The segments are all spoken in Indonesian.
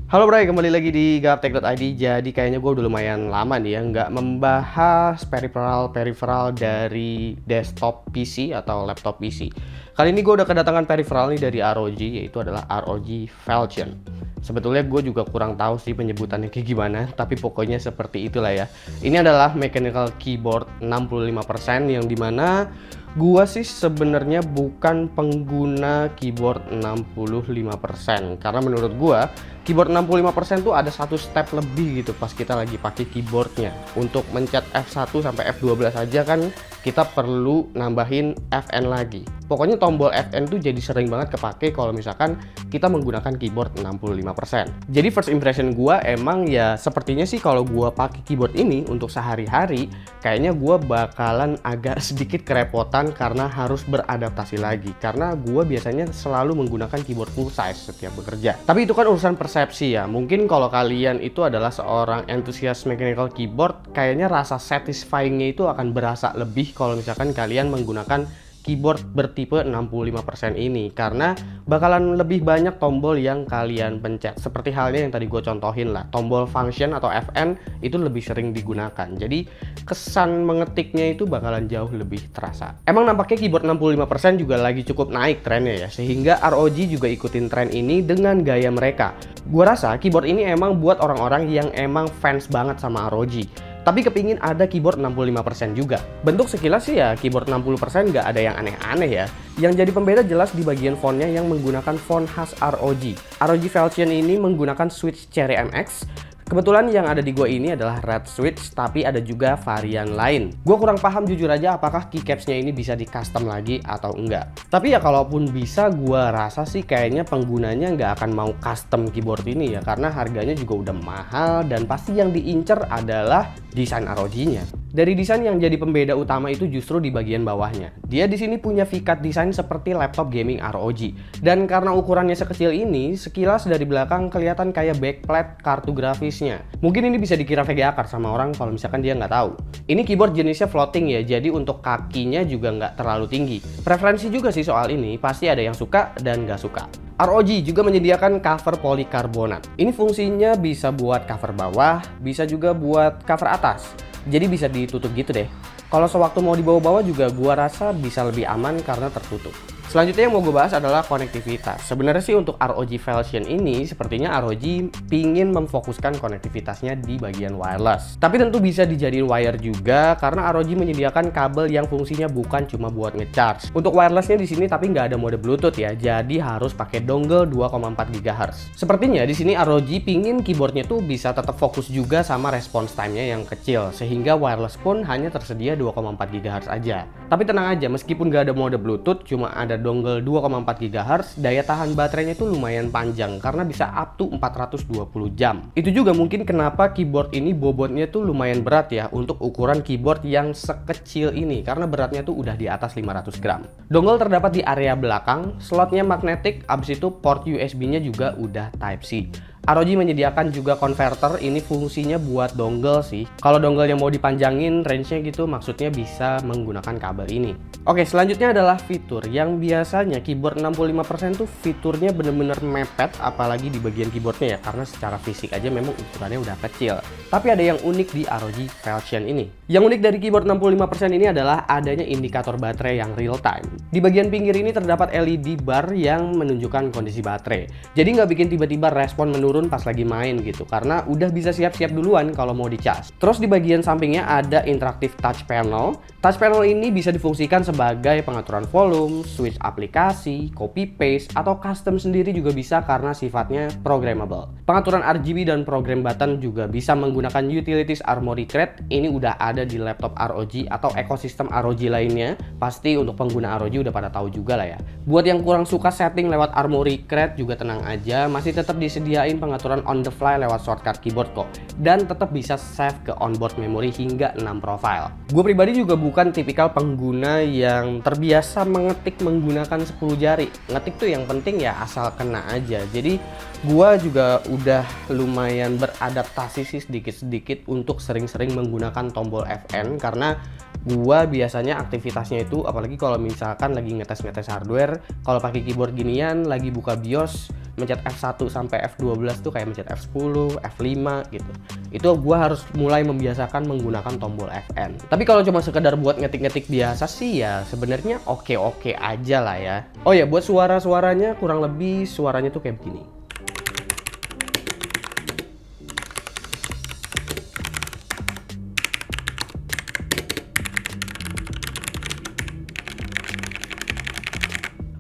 Halo Bray, kembali lagi di gaptek.id. Jadi kayaknya gue udah lumayan lama nih ya nggak membahas peripheral dari desktop PC atau laptop PC. Kali ini gue udah kedatangan peripheral nih dari ROG, yaitu adalah ROG Falchion. Sebetulnya gue juga kurang tahu sih penyebutannya kayak gimana, tapi pokoknya seperti itulah ya. Ini adalah mechanical keyboard 65% yang dimana gua sih sebenarnya bukan pengguna keyboard 65%, karena menurut gua keyboard 65% tuh ada satu step lebih gitu pas kita lagi pakai keyboardnya. Untuk mencet F1 sampai F12 aja kan kita perlu nambahin Fn lagi. Pokoknya tombol Fn tuh jadi sering banget kepake kalau misalkan kita menggunakan keyboard 65%. Jadi first impression gua emang ya sepertinya sih kalau gua pakai keyboard ini untuk sehari-hari kayaknya gua bakalan agak sedikit kerepotan karena harus beradaptasi lagi, karena gue biasanya selalu menggunakan keyboard full size setiap bekerja. Tapi itu kan urusan persepsi ya. Mungkin kalau kalian itu adalah seorang entusias mechanical keyboard, kayaknya rasa satisfyingnya itu akan berasa lebih kalau misalkan kalian menggunakan keyboard bertipe 65% ini, karena bakalan lebih banyak tombol yang kalian pencet. Seperti halnya yang tadi gue contohin lah, tombol function atau Fn itu lebih sering digunakan. Jadi kesan mengetiknya itu bakalan jauh lebih terasa. Emang nampaknya keyboard 65% juga lagi cukup naik trennya ya, sehingga ROG juga ikutin tren ini dengan gaya mereka. Gue rasa keyboard ini emang buat orang-orang yang emang fans banget sama ROG, tapi kepingin ada keyboard 65% juga. Bentuk sekilas sih ya keyboard 60% nggak ada yang aneh-aneh ya. Yang jadi pembeda jelas di bagian fontnya yang menggunakan font khas ROG. ROG Falchion ini menggunakan switch Cherry MX. Kebetulan yang ada di gua ini adalah red switch, tapi ada juga varian lain. Gua kurang paham jujur aja apakah keycapsnya ini bisa di custom lagi atau enggak. Tapi ya kalaupun bisa, gua rasa sih kayaknya penggunanya nggak akan mau custom keyboard ini ya, karena harganya juga udah mahal dan pasti yang diincer adalah desain ROG-nya. Dari desain yang jadi pembeda utama itu justru di bagian bawahnya. Dia di sini punya vikat desain seperti laptop gaming ROG. Dan karena ukurannya sekecil ini, sekilas dari belakang kelihatan kayak backplate kartu grafisnya. Mungkin ini bisa dikira VGA card sama orang kalau misalkan dia nggak tahu. Ini keyboard jenisnya floating ya, jadi untuk kakinya juga nggak terlalu tinggi. Preferensi juga sih soal ini, pasti ada yang suka dan nggak suka. ROG juga menyediakan cover polikarbonat. Ini fungsinya bisa buat cover bawah, bisa juga buat cover atas. Jadi bisa ditutup gitu deh. Kalau sewaktu mau dibawa-bawa juga gua rasa bisa lebih aman karena tertutup. Selanjutnya yang mau gue bahas adalah konektivitas. Sebenarnya sih untuk ROG Falchion ini sepertinya ROG pingin memfokuskan konektivitasnya di bagian wireless. Tapi tentu bisa dijadiin wire juga karena ROG menyediakan kabel yang fungsinya bukan cuma buat ngecharge. Untuk wirelessnya di sini tapi nggak ada mode Bluetooth ya, jadi harus pakai dongle 2,4 GHz. Sepertinya di sini ROG pingin keyboardnya tuh bisa tetap fokus juga sama response time-nya yang kecil, sehingga wireless pun hanya tersedia 2,4 GHz aja. Tapi tenang aja, meskipun nggak ada mode Bluetooth, cuma ada dongle 2,4 GHz, daya tahan baterainya itu lumayan panjang karena bisa up to 420 jam. Itu juga mungkin kenapa keyboard ini bobotnya tuh lumayan berat ya untuk ukuran keyboard yang sekecil ini, karena beratnya tuh udah di atas 500 gram. Dongle terdapat di area belakang, slotnya magnetik, abis itu port USB-nya juga udah Type-C. ROG menyediakan juga converter, ini fungsinya buat dongle sih. Kalau dongle yang mau dipanjangin range-nya gitu, maksudnya bisa menggunakan kabel ini. Oke, selanjutnya adalah fitur yang biasanya keyboard 65% tuh fiturnya bener-bener mepet, apalagi di bagian keyboardnya ya, karena secara fisik aja memang ukurannya udah kecil. Tapi ada yang unik di ROG Falchion ini. Yang unik dari keyboard 65% ini adalah adanya indikator baterai yang real time. Di bagian pinggir ini terdapat LED bar yang menunjukkan kondisi baterai. Jadi nggak bikin tiba-tiba respon menurun pas lagi main gitu, karena udah bisa siap-siap duluan kalau mau dicas. Terus di bagian sampingnya ada interactive touch panel. Touch panel ini bisa difungsikan sebagai pengaturan volume, switch aplikasi, copy paste, atau custom sendiri juga bisa karena sifatnya programmable. Pengaturan RGB dan program button juga bisa menggunakan utilities Armoury Crate. Ini udah ada di laptop ROG atau ekosistem ROG lainnya. Pasti untuk pengguna ROG udah pada tahu juga lah ya. Buat yang kurang suka setting lewat Armoury Crate juga tenang aja, masih tetap disediain pengaturan on the fly lewat shortcut keyboard kok. Dan tetap bisa save ke onboard memory hingga 6 profile. Gue pribadi juga bukan tipikal pengguna yang terbiasa mengetik menggunakan 10 jari. Ngetik tuh yang penting ya asal kena aja. Jadi gue juga udah lumayan beradaptasi sih sedikit-sedikit untuk sering-sering menggunakan tombol Fn, karena gua biasanya aktivitasnya itu apalagi kalau misalkan lagi ngetes-ngetes hardware, kalau pakai keyboard ginian lagi buka BIOS mencet F1 sampai F12 tuh kayak mencet F10, F5 gitu. Itu gue harus mulai membiasakan menggunakan tombol Fn. Tapi kalau cuma sekedar buat ngetik-ngetik biasa sih ya sebenarnya oke-oke aja lah ya. Oh ya, buat suara-suaranya kurang lebih suaranya tuh kayak begini.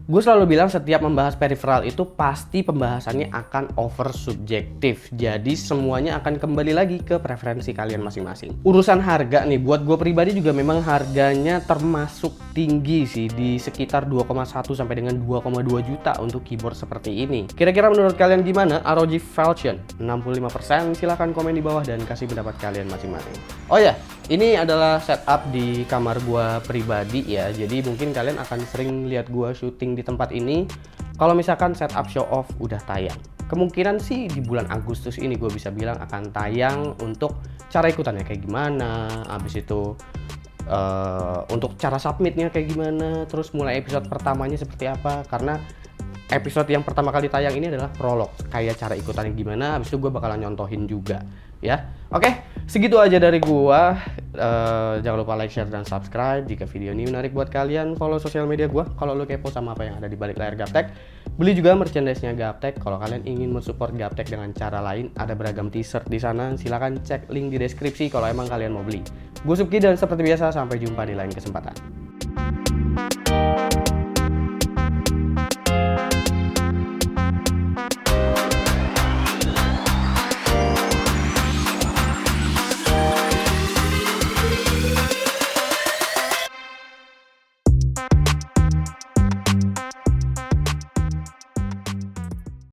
Gue selalu bilang setiap membahas peripheral itu pasti pembahasannya akan over subjektif. Jadi semuanya akan kembali lagi ke preferensi kalian masing-masing. Urusan harga nih, buat gue pribadi juga memang harganya termasuk tinggi sih, di sekitar 2,1 sampai dengan 2,2 juta untuk keyboard seperti ini. Kira-kira menurut kalian gimana ROG Falchion? 65%, silahkan komen di bawah dan kasih pendapat kalian masing-masing. Oh ya, ini adalah setup di kamar gue pribadi ya. Jadi mungkin kalian akan sering lihat gue syuting di tempat ini kalau misalkan setup show off udah tayang. Kemungkinan sih di bulan Agustus ini gue bisa bilang akan tayang untuk cara ikutannya kayak gimana, habis itu untuk cara submitnya kayak gimana, terus mulai episode pertamanya seperti apa. Karena episode yang pertama kali tayang ini adalah prolog, kayak cara ikutannya gimana, habis itu gue bakalan nyontohin juga ya. Oke, segitu aja dari gua. Jangan lupa like, share, dan subscribe jika video ini menarik buat kalian. Follow sosial media gua kalau lu kepo sama apa yang ada di balik layar Gaptek. Beli juga merchandise-nya Gaptek. Kalau kalian ingin mensupport Gaptek dengan cara lain, ada beragam t-shirt di sana. Silahkan cek link di deskripsi kalau emang kalian mau beli. Gue Subki dan seperti biasa sampai jumpa di lain kesempatan.